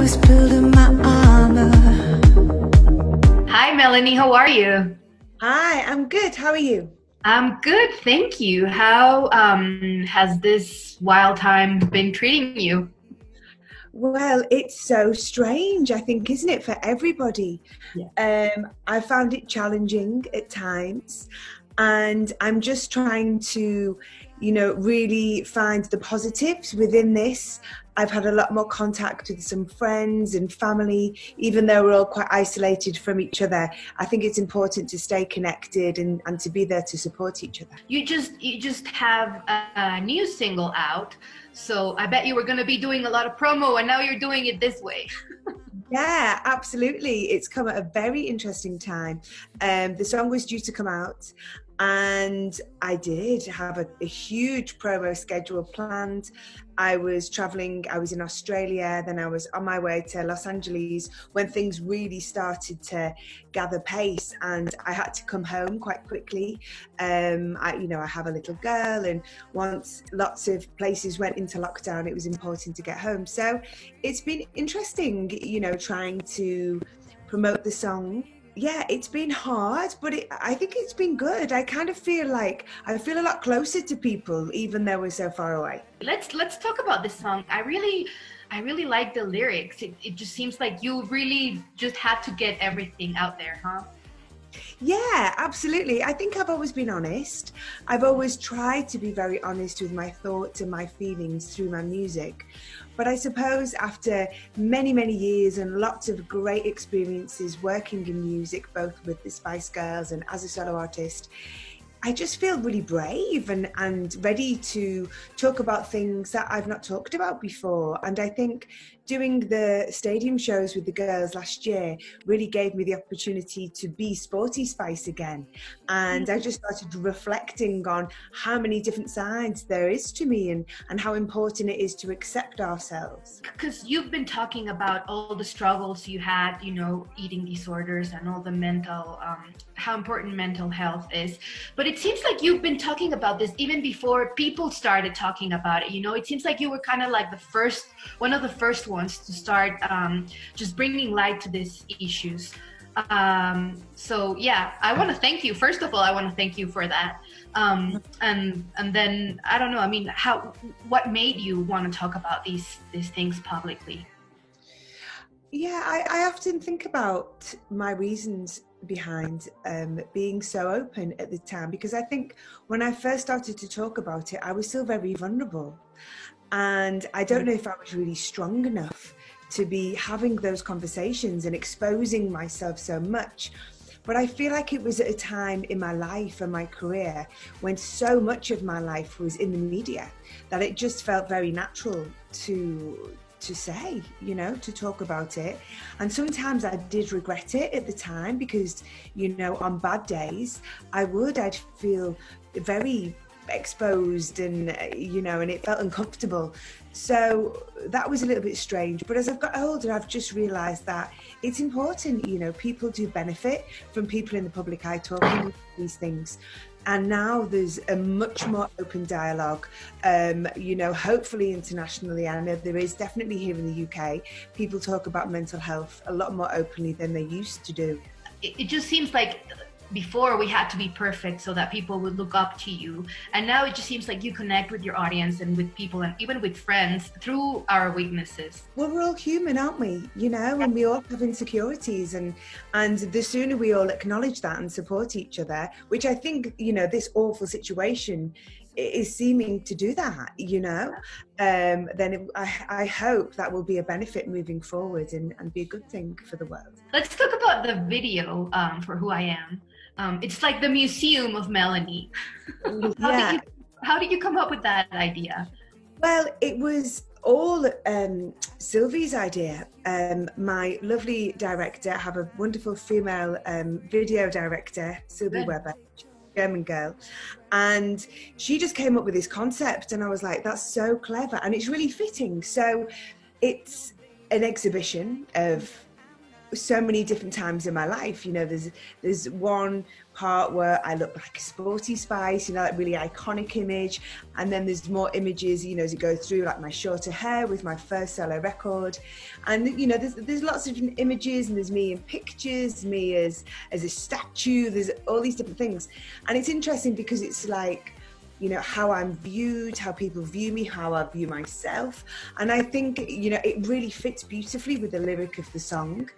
was building my armor. Hi, Melanie. How are you? Hi, I'm good. How are you? I'm good, thank you. How has this wild time been treating you? Well, it's so strange, I think, isn't it, for everybody? Yeah. I found it challenging at times, and I'm just trying to, really find the positives within this. I've had a lot more contact with some friends and family, even though we're all quite isolated from each other. I think it's important to stay connected and to be there to support each other. You just have a new single out, so I bet you were going to be doing a lot of promo, and now you're doing it this way. Yeah, absolutely. It's come at a very interesting time. The song was due to come out, and I did have a huge promo schedule planned. I was traveling, I was in Australia, then I was on my way to Los Angeles when things really started to gather pace, and I had to come home quite quickly. I have a little girl, and once lots of places went into lockdown, it was important to get home. So it's been interesting, trying to promote the song. Yeah, it's been hard, but I think it's been good. I kind of feel like I feel a lot closer to people, even though we're so far away. Let's talk about this song. I really like the lyrics. It just seems like you really just had to get everything out there, huh? Yeah, absolutely. I think I've always been honest. I've always tried to be very honest with my thoughts and my feelings through my music. But I suppose after many, many years and lots of great experiences working in music, both with the Spice Girls and as a solo artist, I just feel really brave and ready to talk about things that I've not talked about before. And I think doing the stadium shows with the girls last year really gave me the opportunity to be Sporty Spice again. And I just started reflecting on how many different sides there is to me and how important it is to accept ourselves. Because you've been talking about all the struggles you had, eating disorders and all the mental, how important mental health is. But it seems like you've been talking about this even before people started talking about it. It seems like you were kind of like one of the first ones to start just bringing light to these issues. So yeah, I want to thank you. First of all, I want to thank you for that. And then I don't know. I mean, what made you want to talk about these things publicly? Yeah, I often think about my reasons behind being so open at the time, because I think when I first started to talk about it, I was still very vulnerable, and I don't know if I was really strong enough to be having those conversations and exposing myself so much. But I feel like it was at a time in my life and my career when so much of my life was in the media that it just felt very natural to say, to talk about it. And sometimes I did regret it at the time because, on bad days, I'd feel very exposed and, and it felt uncomfortable. So that was a little bit strange. But as I've got older, I've just realized that it's important, people do benefit from people in the public eye talking about these things. And now there's a much more open dialogue, hopefully internationally. I know there is definitely here in the UK. People talk about mental health a lot more openly than they used to do. It just seems like before we had to be perfect so that people would look up to you. And now it just seems like you connect with your audience and with people and even with friends through our weaknesses. Well, we're all human, aren't we? And we all have insecurities, and the sooner we all acknowledge that and support each other, which I think, this awful situation is seeming to do that, then I hope that will be a benefit moving forward and be a good thing for the world. Let's talk about the video for Who I Am. It's like the museum of Melanie. Yeah. How did you come up with that idea? Well, it was all Sylvie's idea. My lovely director, I have a wonderful female video director, Sylvie Weber, German girl, and she just came up with this concept, and I was like, that's so clever, and it's really fitting. So it's an exhibition of so many different times in my life. There's one part where I look like a sporty Spice, you know, that really iconic image. And then there's more images, you know, as it goes through, like my shorter hair with my first solo record. And, you know, there's lots of different images, and there's me in pictures, me as a statue, there's all these different things. And it's interesting because it's like, you know, how I'm viewed, how people view me, how I view myself. And I think, you know, it really fits beautifully with the lyric of the song.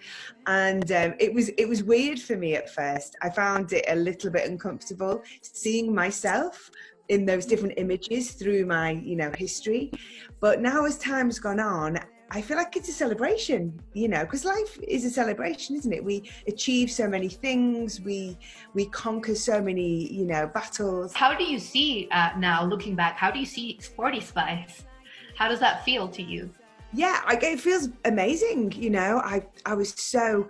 And it was weird for me at first. I found it a little bit uncomfortable seeing myself in those different images through my, you know, history. But now as time's gone on, I feel like it's a celebration, you know, because life is a celebration, isn't it? We achieve so many things, we conquer so many, you know, battles. How do you see now, looking back, how do you see Sporty Spice? How does that feel to you? Yeah, it feels amazing, you know. I was so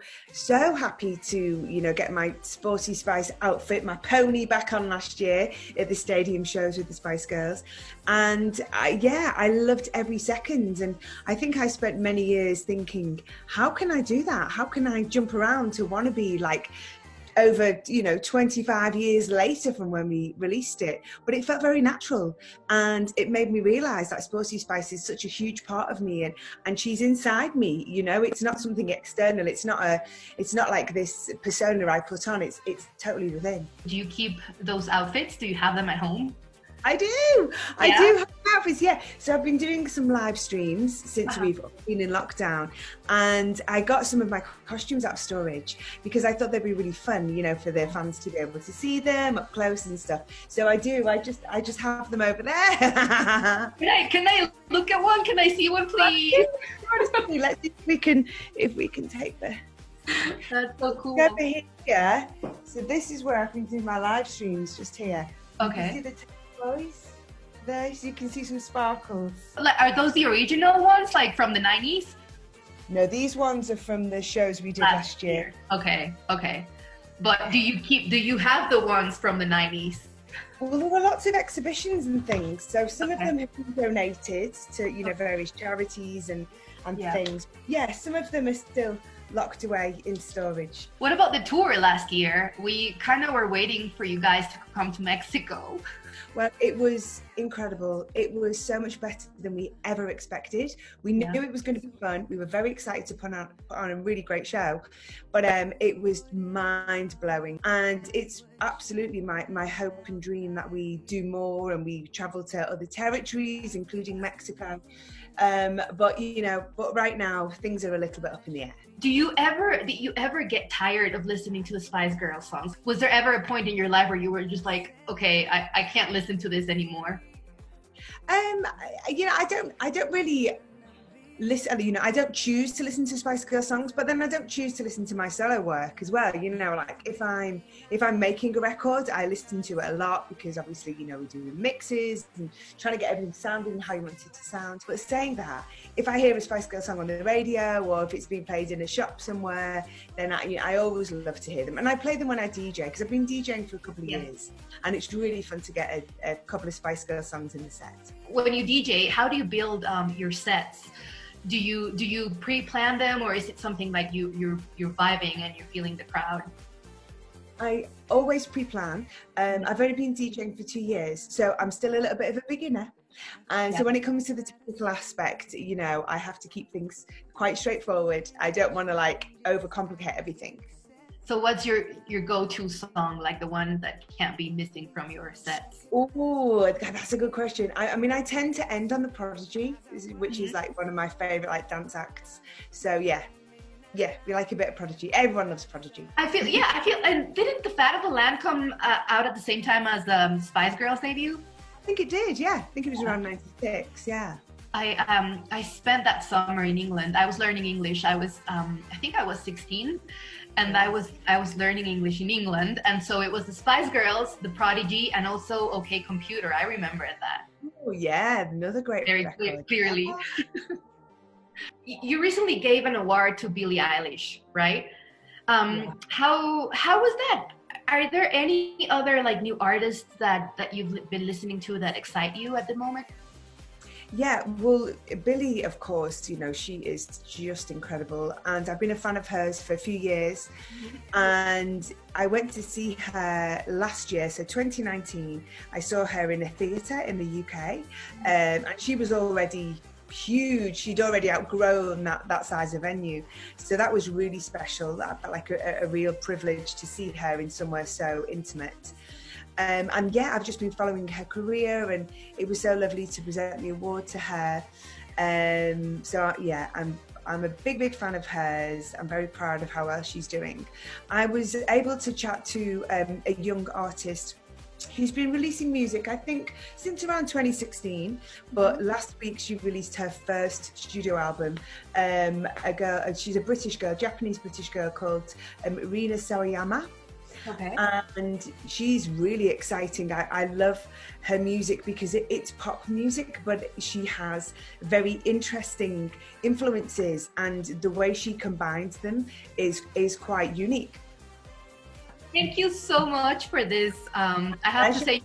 happy to, you know, get my Sporty Spice outfit, my pony back on last year at the stadium shows with the Spice Girls. And I loved every second. And I think I spent many years thinking, how can I do that? How can I jump around to want to be like over, you know, 25 years later from when we released it? But it felt very natural, and it made me realize that Sporty Spice is such a huge part of me, and she's inside me, you know. It's not something external, it's not like this persona I put on, it's totally within. Do you keep those outfits? Do you have them at home? I do. I do have outfits, yeah. So I've been doing some live streams since we've been in lockdown, and I got some of my costumes out of storage because I thought they'd be really fun, you know, for their fans to be able to see them up close and stuff. So I do. I just have them over there. Can I look at one? Can I see one, please? Let's see if we can take the. That's so cool. Over here. So this is where I've been doing my live streams, just here. Okay. You see the boys there, so you can see some sparkles. Are those the original ones, like from the 90s? No, these ones are from the shows we did last year. Okay. But do you have the ones from the 90s? Well, there were lots of exhibitions and things, so some of them have been donated to, you know, various charities and things. Yeah, some of them are still locked away in storage. What about the tour last year? We kind of were waiting for you guys to come to Mexico. Well, it was incredible. It was so much better than we ever expected. We knew it was going to be fun. We were very excited to put on a really great show, but it was mind-blowing. And it's absolutely my hope and dream that we do more and we travel to other territories, including Mexico. But you know, right now things are a little bit up in the air. Did you ever get tired of listening to the Spice Girls songs? Was there ever a point in your life where you were just like, okay, I can't listen to this anymore? You know, I don't really listen, you know, I don't choose to listen to Spice Girl songs, but then I don't choose to listen to my solo work as well. You know, like if I'm making a record, I listen to it a lot because obviously, you know, we're doing mixes and trying to get everything sounding how you want it to sound. But saying that, if I hear a Spice Girl song on the radio or if it's being played in a shop somewhere, then I always love to hear them. And I play them when I DJ because I've been DJing for a couple of years, and it's really fun to get a couple of Spice Girl songs in the set. When you DJ, how do you build your sets? Do you pre-plan them, or is it something like you're vibing and you're feeling the crowd? I always pre-plan. I've only been DJing for 2 years, so I'm still a little bit of a beginner. And so when it comes to the technical aspect, you know, I have to keep things quite straightforward. I don't want to like overcomplicate everything. So what's your go-to song, like the one that can't be missing from your sets? Oh, that's a good question. I mean, I tend to end on the Prodigy, which is like one of my favorite like dance acts. So yeah, we like a bit of Prodigy. Everyone loves Prodigy. I feel, and didn't The Fat of the Land come out at the same time as the Spice Girls debut? I think it did, yeah. I think it was around 96, yeah. I spent that summer in England. I was learning English. I think I was 16. And I was learning English in England, and so it was the Spice Girls, the Prodigy, and also OK Computer. I remember that. Oh yeah, another great record. Clearly. You recently gave an award to Billie Eilish, right? How was that? Are there any other like new artists that you've been listening to that excite you at the moment? Yeah, well, Billie, of course, you know, she is just incredible. And I've been a fan of hers for a few years. And I went to see her last year, so 2019. I saw her in a theatre in the UK. And she was already huge. She'd already outgrown that size of venue. So that was really special. That felt like a real privilege to see her in somewhere so intimate. And yeah, I've just been following her career, and it was so lovely to present the award to her. So yeah, I'm a big fan of hers. I'm very proud of how well she's doing. I was able to chat to a young artist who's been releasing music, I think, since around 2016. But last week she released her first studio album. A girl, she's a British girl, Japanese British girl called Rina Sawayama. Okay. And she's really exciting. I love her music because it's pop music, but she has very interesting influences, and the way she combines them is quite unique. Thank you so much for this. I have to say,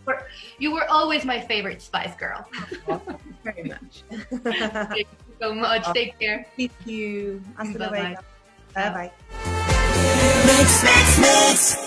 you were always my favorite Spice Girl. Very much. Thank you so much. Take care. Thank you. Bye-bye. Bye-bye. Mix, mix, mix.